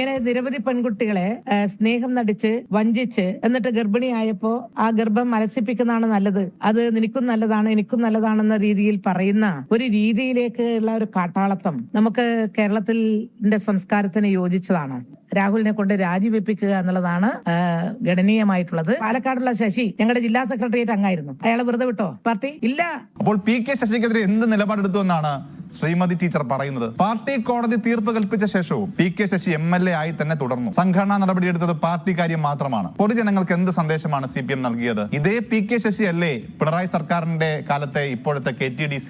ഇങ്ങനെ നിരവധി പെൺകുട്ടികളെ സ്നേഹം നടിച്ച് വഞ്ചിച്ച് എന്നിട്ട് ഗർഭിണിയായപ്പോ ആ ഗർഭം അലസിപ്പിക്കുന്നതാണ് നല്ലത്, അത് നിനക്കും നല്ലതാണ് എനിക്കും നല്ലതാണെന്ന രീതിയിൽ പറയുന്ന ഒരു രീതിയിലേക്ക് ഉള്ള ഒരു കാട്ടാളത്തം നമുക്ക് കേരളത്തിന്റെ സംസ്കാരത്തിന് യോജിച്ചതാണ്. രാഹുലിനെ കൊണ്ട് രാജിവെപ്പിക്കുക എന്നുള്ളതാണ് ഗണനീയമായിട്ടുള്ളത്. പാലക്കാടുള്ള ശശി ഞങ്ങളുടെ ജില്ലാ സെക്രട്ടേറിയറ്റ് അംഗമായിരുന്നു. അയാളെ വെറുതെ വിട്ടോ പാർട്ടി? ഇല്ല. അപ്പോൾ പി.കെ. ശശിക്കെതിരെ എന്ത് നിലപാടെടുത്തു എന്നാണ് ശ്രീമതി ടീച്ചർ പറയുന്നത്? പാർട്ടി കോടതി തീർപ്പ് കൽപ്പിച്ച ശേഷവും പി.കെ. ശശി എം.എൽ.എ. ആയി തന്നെ തുടർന്നു. സംഘടനാ നടപടിയെടുത്തത് പാർട്ടി കാര്യം മാത്രമാണ്. പൊതുജനങ്ങൾക്ക് എന്ത് സന്ദേശമാണ് CPM നൽകിയത്? ഇതേ പി.കെ. ശശി അല്ലേ പിണറായി സർക്കാരിന്റെ കാലത്തെ ഇപ്പോഴത്തെ KTDC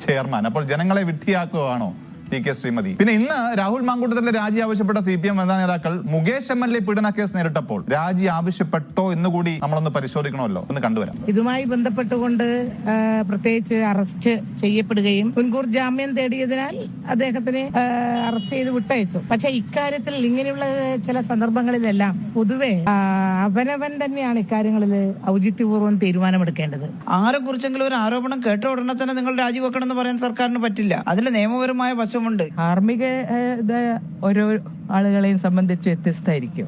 ചെയർമാൻ? അപ്പോൾ ജനങ്ങളെ വിഡ്ഢിയാക്കുകയാണോ പി.കെ. ശ്രീമതി? പിന്നെ ഇന്ന് രാഹുൽ മാങ്കൂട്ടത്തിന്റെ രാജി ആവശ്യപ്പെട്ട CPM വനിതാ നേതാക്കൾ മുകേഷ് എം.എൽ.എ. പീഡന കേസ് നേരിട്ടപ്പോൾ രാജി ആവശ്യപ്പെട്ടോ എന്നുകൂടി നമ്മളൊന്ന് പരിശോധിക്കണമല്ലോ. ഒന്ന് കണ്ടുവരാം. ഇതുമായി ബന്ധപ്പെട്ടുകൊണ്ട് പ്രത്യേകിച്ച് അറസ്റ്റ് ചെയ്യപ്പെടുകയും മുൻകൂർ ജാമ്യം തേടിയതിനാൽ അദ്ദേഹത്തിന് അറസ്റ്റ് ചെയ്ത് വിട്ടയച്ചു. പക്ഷെ ഇക്കാര്യത്തിൽ ഇങ്ങനെയുള്ള ചില സന്ദർഭങ്ങളിലെല്ലാം പൊതുവെ അവനവൻ തന്നെയാണ് ഇക്കാര്യങ്ങളിൽ ഔചിത്യപൂർവ്വം തീരുമാനമെടുക്കേണ്ടത്. ആരെ കുറിച്ചെങ്കിലും ഒരു ആരോപണം കേട്ട ഉടനെ തന്നെ നിങ്ങൾ രാജിവെക്കണം എന്ന് പറയാൻ സർക്കാരിന് പറ്റില്ല. അതിൽ നിയമപരമായ വശമുണ്ട്. ധാർമ്മിക ഓരോ ആളുകളെയും സംബന്ധിച്ച് വ്യത്യസ്തമായിരിക്കും.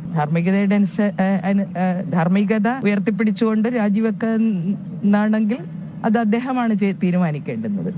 ധാർമ്മികത ഉയർത്തിപ്പിടിച്ചുകൊണ്ട് രാജിവെക്കുന്നാണെങ്കിൽ അത് അദ്ദേഹമാണ് തീരുമാനിക്കേണ്ടുന്നത്.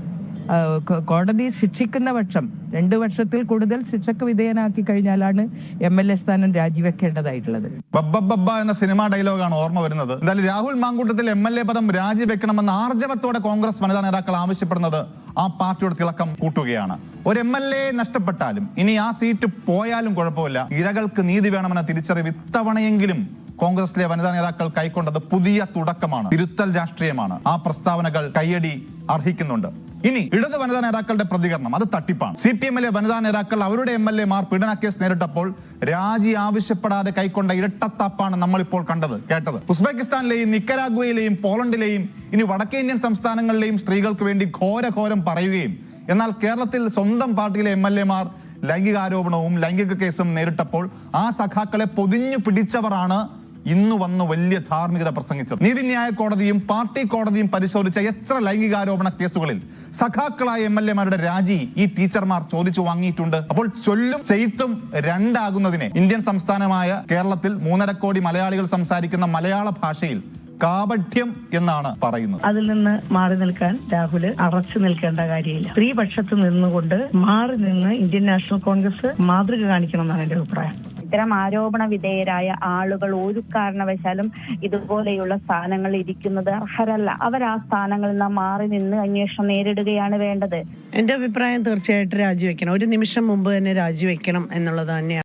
കോടതി ശിക്ഷിക്കുന്ന പക്ഷം 2 വർഷത്തിൽ കൂടുതൽ ശിക്ഷക്ക് വിധേയനാക്കി കഴിഞ്ഞാലാണ് MLA സ്ഥാനം രാജിവെക്കേണ്ടതായിട്ടുള്ളത്. ബബ്ബ എന്ന സിനിമാ ഡയലോഗാണ് ഓർമ്മ വരുന്നത്. എന്തായാലും രാഹുൽ മാങ്കൂട്ടത്തിൽ MLA പദം രാജിവെക്കണമെന്ന് ആർജവത്തോടെ കോൺഗ്രസ് വനിതാ നേതാക്കൾ ആവശ്യപ്പെടുന്നത് ആ പാർട്ടിയുടെ തിളക്കം കൂട്ടുകയാണ്. ഒരു MLA നഷ്ടപ്പെട്ടാലും ഇനി ആ സീറ്റ് പോയാലും കുഴപ്പമില്ല, ഇരകൾക്ക് നീതി വേണമെന്ന തിരിച്ചറിവ് ഇത്തവണയെങ്കിലും കോൺഗ്രസിലെ വനിതാ നേതാക്കൾ കൈക്കൊണ്ടത് പുതിയ തുടക്കമാണ്. തിരുത്തൽ രാഷ്ട്രീയമാണ്. ആ പ്രസ്താവനകൾ കയ്യടി അർഹിക്കുന്നുണ്ട്. ഇനി ഇടത് വനിതാ നേതാക്കളുടെ പ്രതികരണം അത് തട്ടിപ്പാണ്. CPM-ലെ വനിതാ നേതാക്കൾ അവരുടെ MLA-മാർ പീഡന കേസ് നേരിട്ടപ്പോൾ രാജി ആവശ്യപ്പെടാതെ കൈക്കൊണ്ട ഇരട്ടത്താപ്പാണ് നമ്മളിപ്പോൾ കേട്ടത്. ഉസ്ബെക്കിസ്ഥാനിലെയും നിക്കരാഗ്വയിലെയും പോളണ്ടിലെയും ഇനി വടക്കേ ഇന്ത്യൻ സംസ്ഥാനങ്ങളിലെയും സ്ത്രീകൾക്ക് വേണ്ടി ഘോരം പറയുകയും എന്നാൽ കേരളത്തിൽ സ്വന്തം പാർട്ടിയിലെ MLA-മാർ ലൈംഗികാരോപണവും ലൈംഗിക കേസും നേരിട്ടപ്പോൾ ആ സഖാക്കളെ പൊതിഞ്ഞു പിടിച്ചവരാണ് ഇന്ന് വന്ന് വലിയ ധാർമ്മികത പ്രസംഗിച്ചത്. നീതിന്യായ കോടതിയും പാർട്ടി കോടതിയും പരിശോധിച്ച എത്ര ലൈംഗികാരോപണ കേസുകളിൽ സഖാക്കളായ MLA-മാരുടെ രാജി ഈ ടീച്ചർമാർ ചോദിച്ചു വാങ്ങിയിട്ടുണ്ട്. അപ്പോൾ ചൊല്ലും ചെയ്ത്തും രണ്ടാകുന്നതിനെ ഇന്ത്യൻ സംസ്ഥാനമായ കേരളത്തിൽ 3.5 കോടി മലയാളികൾ സംസാരിക്കുന്ന മലയാള ഭാഷയിൽ കാപഠ്യം എന്നാണ് പറയുന്നത്. അതിൽ നിന്ന് മാറി നിൽക്കാൻ രാഹുല് അറച്ചു നിൽക്കേണ്ട കാര്യമില്ല. സ്ത്രീപക്ഷത്ത് നിന്നുകൊണ്ട് മാറി നിന്ന് ഇന്ത്യൻ നാഷണൽ കോൺഗ്രസ് മാതൃക കാണിക്കണം എന്നാണ് എന്റെ അഭിപ്രായം. ഇത്തരം ആരോപണ വിധേയരായ ആളുകൾ ഒരു കാരണവശാലും ഇതുപോലെയുള്ള സ്ഥാനങ്ങളിൽ ഇരിക്കുന്നത് അർഹരല്ല. അവർ ആ സ്ഥാനങ്ങളിൽ നിന്ന് മാറി നിന്ന് അന്വേഷണം നേരിടുകയാണ് വേണ്ടത്. എന്റെ അഭിപ്രായം തീർച്ചയായിട്ടും രാജിവെക്കണം. ഒരു നിമിഷം മുമ്പ് തന്നെ രാജിവെക്കണം എന്നുള്ളത് തന്നെയാണ്.